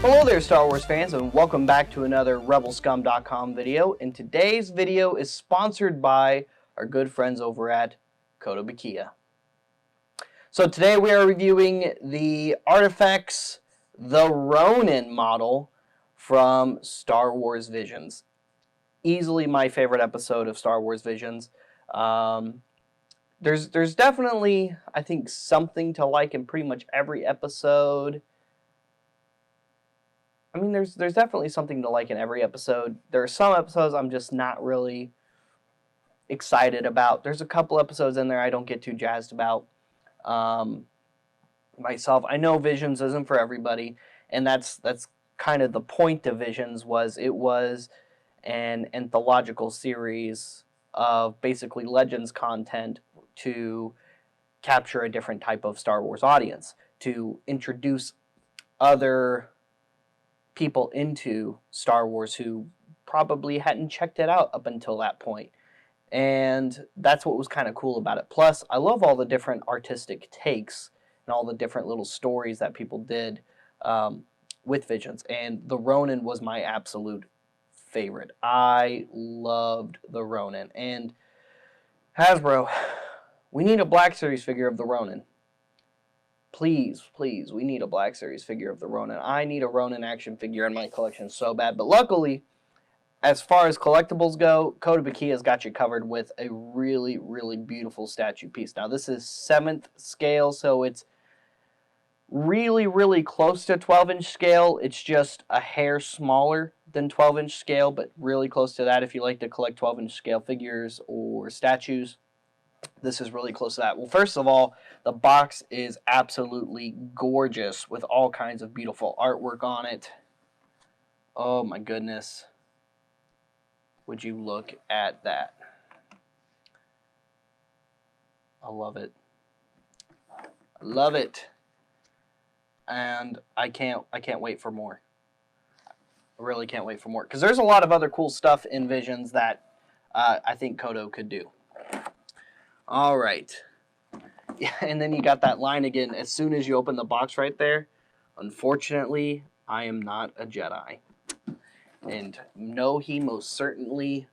Hello there, Star Wars fans, and welcome back to another RebelScum.com video. And today's video is sponsored by our good friends over at Kotobukiya. So today we are reviewing the ARTFX, the Ronin model from Star Wars Visions. Easily my favorite episode of Star Wars Visions. There's definitely, I think, something to like in pretty much every episode. I mean, there's definitely something to like in every episode. There are some episodes I'm just not really excited about. There's a couple episodes in there I don't get too jazzed about myself. I know Visions isn't for everybody, and that's kind of the point of Visions. It was an anthological series of basically Legends content to capture a different type of Star Wars audience, to introduce other people into Star Wars who probably hadn't checked it out up until that point. And that's what was kind of cool about it. Plus, I love all the different artistic takes and all the different little stories that people did with Visions. And the Ronin was my absolute favorite. I loved the Ronin. And Hasbro, we need a Black Series figure of the Ronin. Please, please, we need a Black Series figure of the Ronin. I need a Ronin action figure in my collection so bad. But luckily, as far as collectibles go, Kotobukiya's got you covered with a really, really beautiful statue piece. Now, this is 7th scale, so it's really, really close to 12-inch scale. It's just a hair smaller than 12-inch scale, but really close to that if you like to collect 12-inch scale figures or statues. This is really close to that. Well, first of all, the box is absolutely gorgeous with all kinds of beautiful artwork on it. Oh my goodness. Would you look at that? I love it. I love it. And I can't wait for more. I really can't wait for more. Because there's a lot of other cool stuff in Visions that I think Koto could do. All right. Yeah, and then you got that line again. As soon as you open the box right there, unfortunately, I am not a Jedi. And no, he most certainly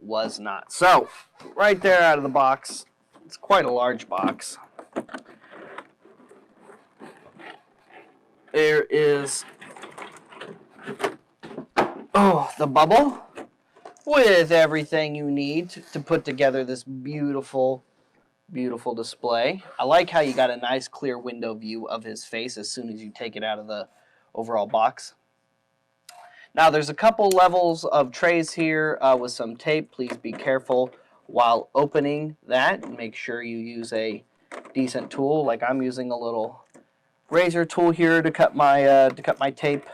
was not. So, right there out of the box, it's quite a large box. There is, the bubble with everything you need to put together this beautiful, beautiful display. I like how you got a nice clear window view of his face as soon as you take it out of the overall box. Now, there's a couple levels of trays here with some tape. Please be careful while opening that. Make sure you use a decent tool. Like I'm using a little razor tool here to cut my tape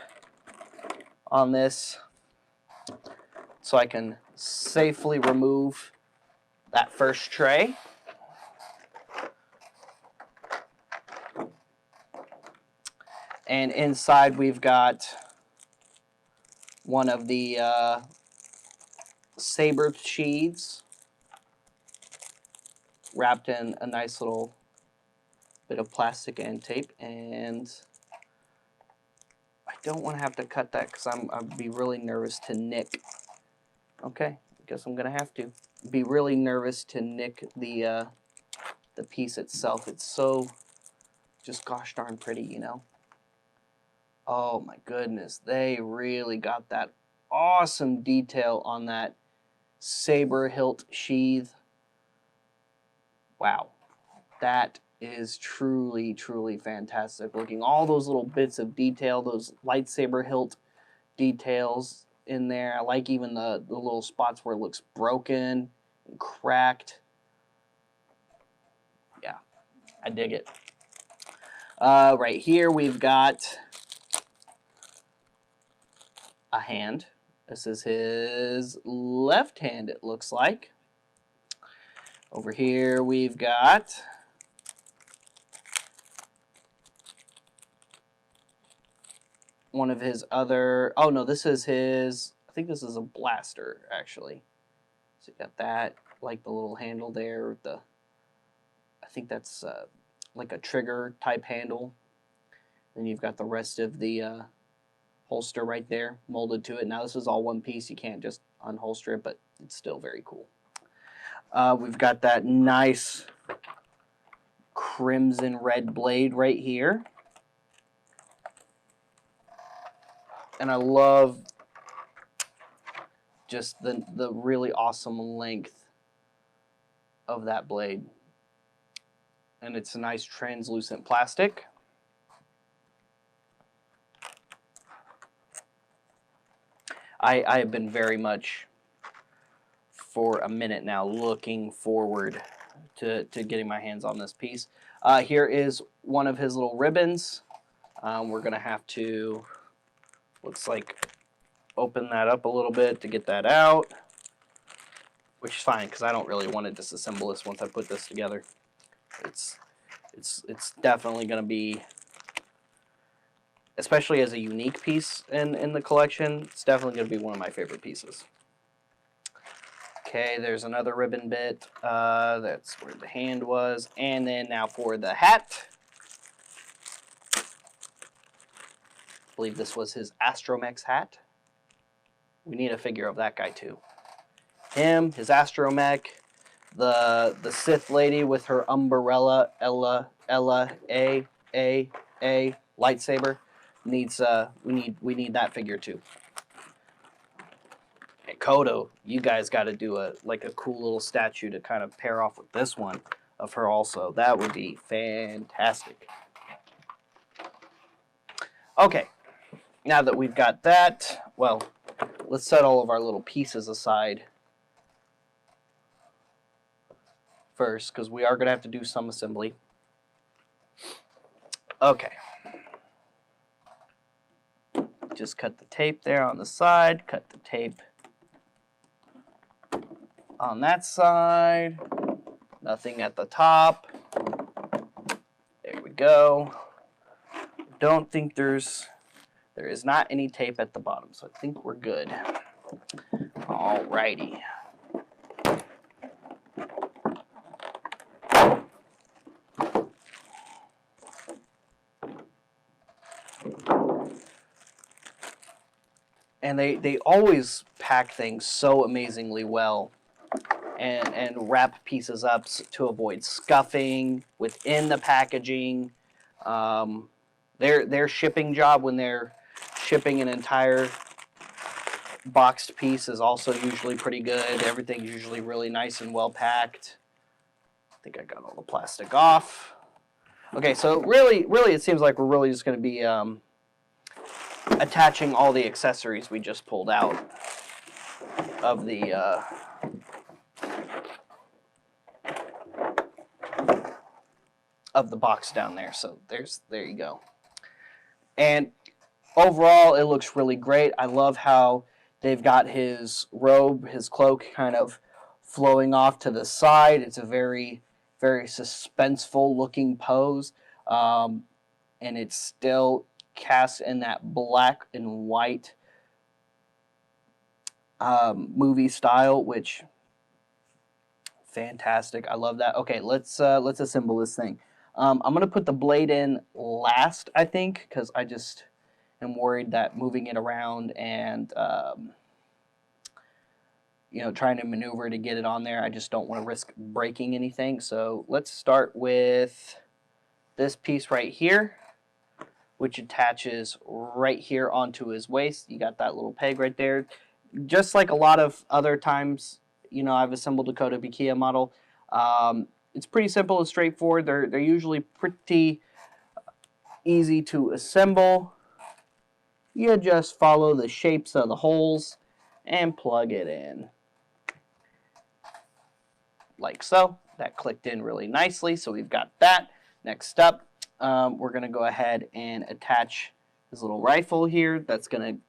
on this, so I can safely remove that first tray. And inside we've got one of the saber sheaths wrapped in a nice little bit of plastic and tape. And I don't want to have to cut that because I'd be really nervous to nick. Okay, I guess I'm gonna have to be really nervous to nick the piece itself. It's so just gosh darn pretty, you know. Oh my goodness, they really got that awesome detail on that saber hilt sheath. Wow, that is truly, truly fantastic looking. All those little bits of detail, those lightsaber hilt details in there. I like even the little spots where it looks broken and cracked. Yeah, I dig it. Right here we've got a hand. This is his left hand, it looks like. Over here we've got one of his other, oh no, this is his, I think this is a blaster actually. So you got that, like the little handle there, I think that's like a trigger type handle. Then you've got the rest of the holster right there molded to it. Now this is all one piece. You can't just unholster it, but it's still very cool. We've got that nice crimson red blade right here. And I love just the really awesome length of that blade. And it's a nice translucent plastic. I have been very much, for a minute now, looking forward to getting my hands on this piece. Here is one of his little ribbons. We're going to have to, looks like, open that up a little bit to get that out, which is fine because I don't really want to disassemble this once I put this together. It's definitely going to be, especially as a unique piece in the collection, it's definitely going to be one of my favorite pieces. Okay, there's another ribbon bit. That's where the hand was. And then now for the hat. I believe this was his Astromech's hat. We need a figure of that guy too. Him, his Astromech, the Sith lady with her umbrella, Ella, A, lightsaber. Needs we need that figure too. And Koto, you guys got to do a cool little statue to kind of pair off with this one of her also. That would be fantastic. Okay, now that we've got that, well, let's set all of our little pieces aside first, because we are going to have to do some assembly. Okay. Just cut the tape there on the side, cut the tape on that side, nothing at the top. There we go. Don't think there is not any tape at the bottom, so I think we're good. Alrighty. And they always pack things so amazingly well and wrap pieces up to avoid scuffing within the packaging. Their shipping job when they're shipping an entire boxed piece is also usually pretty good. Everything's usually really nice and well packed. I think I got all the plastic off. Okay, so really it seems like we're really just going to be attaching all the accessories we just pulled out of the box down there. So there you go. And overall, it looks really great. I love how they've got his robe, his cloak kind of flowing off to the side. It's a very, very suspenseful looking pose. And it's still cast in that black and white movie style, which fantastic. I love that. Okay, let's assemble this thing. I'm gonna put the blade in last, I think, because I just am worried that moving it around and trying to maneuver to get it on there, I just don't want to risk breaking anything. So let's start with this piece right here, which attaches right here onto his waist. You got that little peg right there. Just like a lot of other times, I've assembled a Kotobukiya model. It's pretty simple and straightforward. They're usually pretty easy to assemble. You just follow the shapes of the holes and plug it in. Like so. That clicked in really nicely, so we've got that. Next up, we're going to go ahead and attach this little rifle here. That's going to,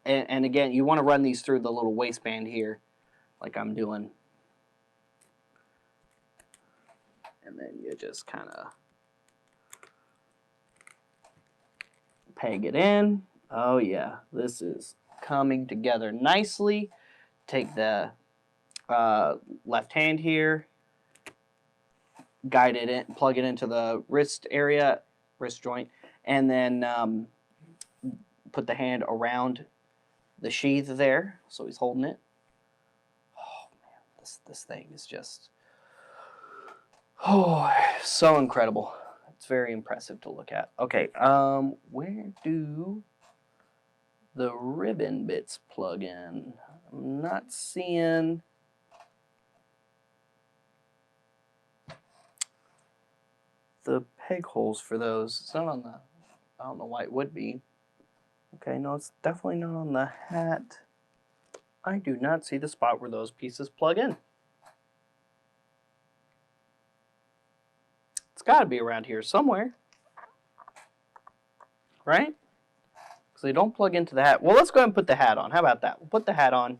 and again, you want to run these through the little waistband here, like I'm doing. And then you just kind of peg it in. Oh yeah, this is coming together nicely. Take the left hand here, guide it in, plug it into the wrist area, wrist joint, and then put the hand around the sheath there, so he's holding it. Oh man, this thing is just so incredible. It's very impressive to look at. Okay, where do the ribbon bits plug in? I'm not seeing the peg holes for those. It's not on the, I don't know why it would be. Okay, no, it's definitely not on the hat. I do not see the spot where those pieces plug in. It's got to be around here somewhere, right? Because they don't plug into the hat. Well, let's go ahead and put the hat on. How about that? We'll put the hat on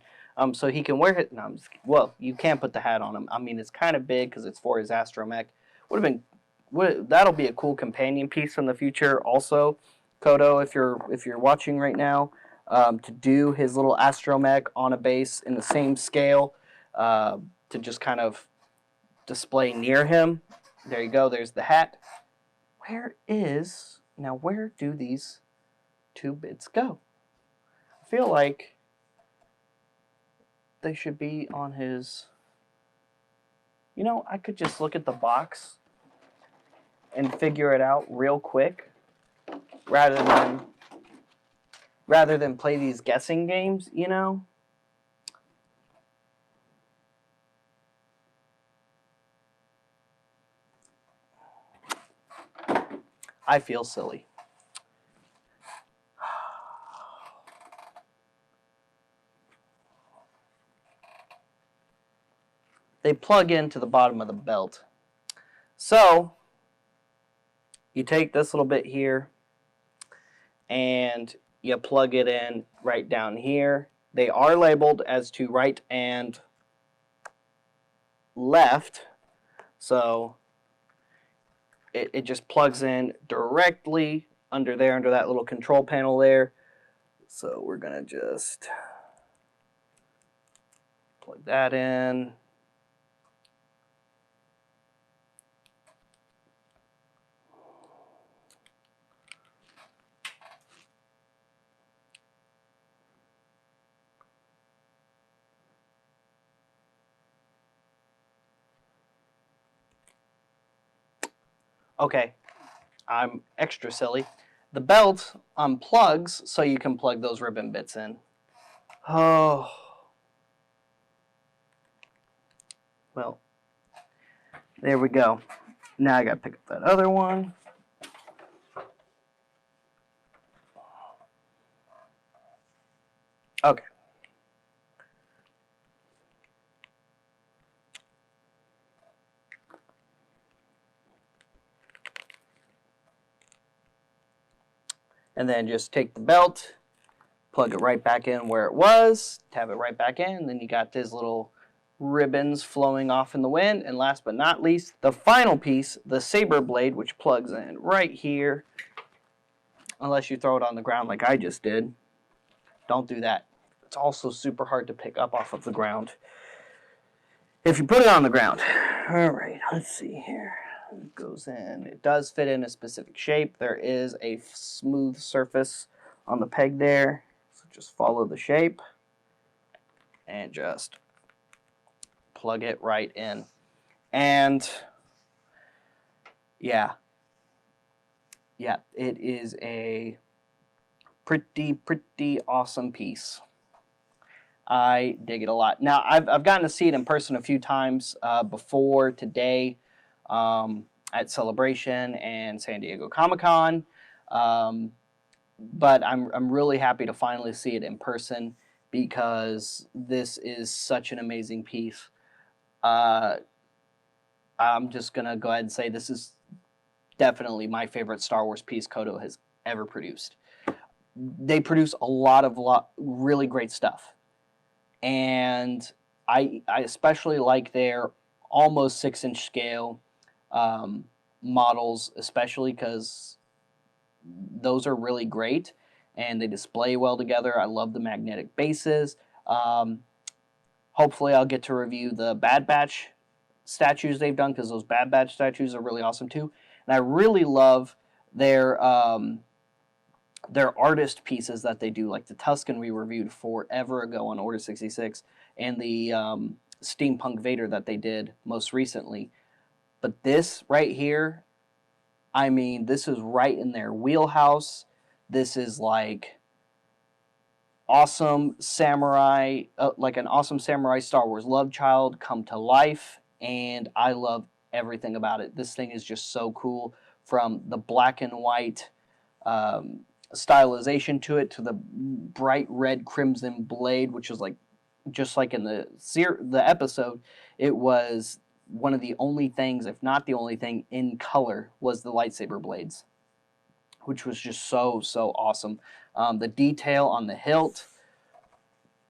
so he can wear it. No, I'm just kidding. Well, you can't put the hat on him. I mean, it's kind of big because it's for his astromech. Would have been, that'll be a cool companion piece in the future. Also, Koto, if you're watching right now, to do his little astromech on a base in the same scale, to just kind of display near him. There you go. There's the hat. Where do these two bits go? I feel like they should be on his... You know, I could just look at the box and figure it out real quick rather than play these guessing games, you know? I feel silly. They plug into the bottom of the belt. So, you take this little bit here and you plug it in right down here. They are labeled as to right and left, so it just plugs in directly under there, under that little control panel there. So we're gonna just plug that in. Okay, I'm extra silly. The belt unplugs so you can plug those ribbon bits in. Oh. Well, there we go. Now I gotta pick up that other one. Okay. And then just take the belt, plug it right back in where it was, tab it right back in, and then you got these little ribbons flowing off in the wind. And last but not least, the final piece, the saber blade, which plugs in right here. Unless you throw it on the ground like I just did. Don't do that. It's also super hard to pick up off of the ground if you put it on the ground. All right, let's see here. It goes in. It does fit in a specific shape. There is a smooth surface on the peg there. So just follow the shape and just plug it right in. And yeah, it is a pretty awesome piece. I dig it a lot. Now, I've gotten to see it in person a few times before today at Celebration and San Diego Comic-Con, but I'm really happy to finally see it in person because this is such an amazing piece. I'm just going to go ahead and say this is definitely my favorite Star Wars piece Koto has ever produced. They produce a lot of really great stuff. And I especially like their almost 6-inch scale models, especially because those are really great and they display well together. I love the magnetic bases. Hopefully I'll get to review the Bad Batch statues they've done because those Bad Batch statues are really awesome too. And I really love their their artist pieces that they do, like the Tuscan we reviewed forever ago on Order 66, and the Steampunk Vader that they did most recently. But this right here, I mean, this is right in their wheelhouse. This is like awesome samurai, like an awesome samurai Star Wars love child come to life, and I love everything about it. This thing is just so cool, from the black and white stylization to it, to the bright red crimson blade, which is like just like in the episode, it was one of the only things, if not the only thing, in color was the lightsaber blades, which was just so awesome. The detail on the hilt,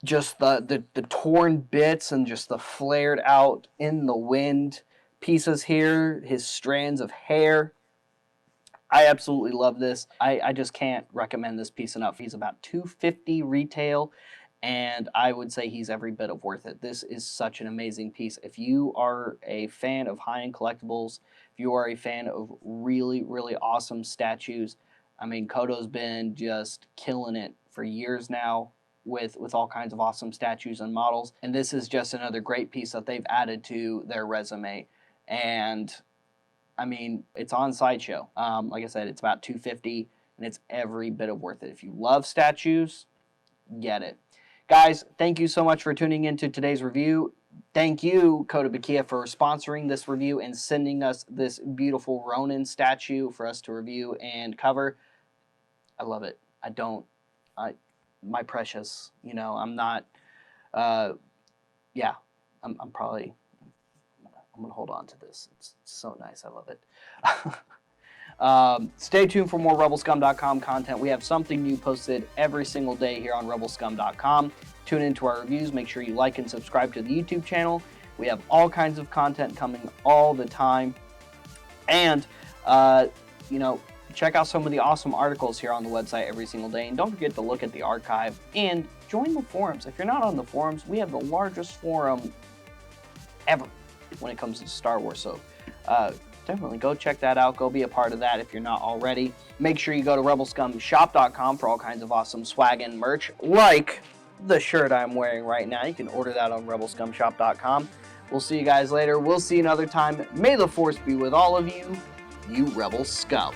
just the torn bits and just the flared out in the wind pieces here, his strands of hair. I absolutely love this. I just can't recommend this piece enough. He's about $250 retail, and I would say he's every bit of worth it. This is such an amazing piece. If you are a fan of high-end collectibles, if you are a fan of really awesome statues, I mean, Koto's been just killing it for years now with all kinds of awesome statues and models, and this is just another great piece that they've added to their resume. And I mean, it's on Sideshow. Like I said, it's about $250, and it's every bit of worth it. If you love statues, get it. Guys, thank you so much for tuning into today's review. Thank you, Kotobukiya, for sponsoring this review and sending us this beautiful Ronin statue for us to review and cover. I love it. My precious, you know, I'm not, yeah, I'm probably, I'm going to hold on to this. It's so nice. I love it. Stay tuned for more RebelScum.com content. We have something new posted every single day here on RebelScum.com. Tune into our reviews. Make sure you like and subscribe to the YouTube channel. We have all kinds of content coming all the time. And, you know, check out some of the awesome articles here on the website every single day. And don't forget to look at the archive and join the forums. If you're not on the forums, we have the largest forum ever when it comes to Star Wars. So definitely go check that out. Go be a part of that if you're not already. Make sure you go to RebelScumShop.com for all kinds of awesome swag and merch, like the shirt I'm wearing right now. You can order that on RebelScumShop.com. We'll see you guys later. We'll see you another time. May the Force be with all of you, you Rebel Scum.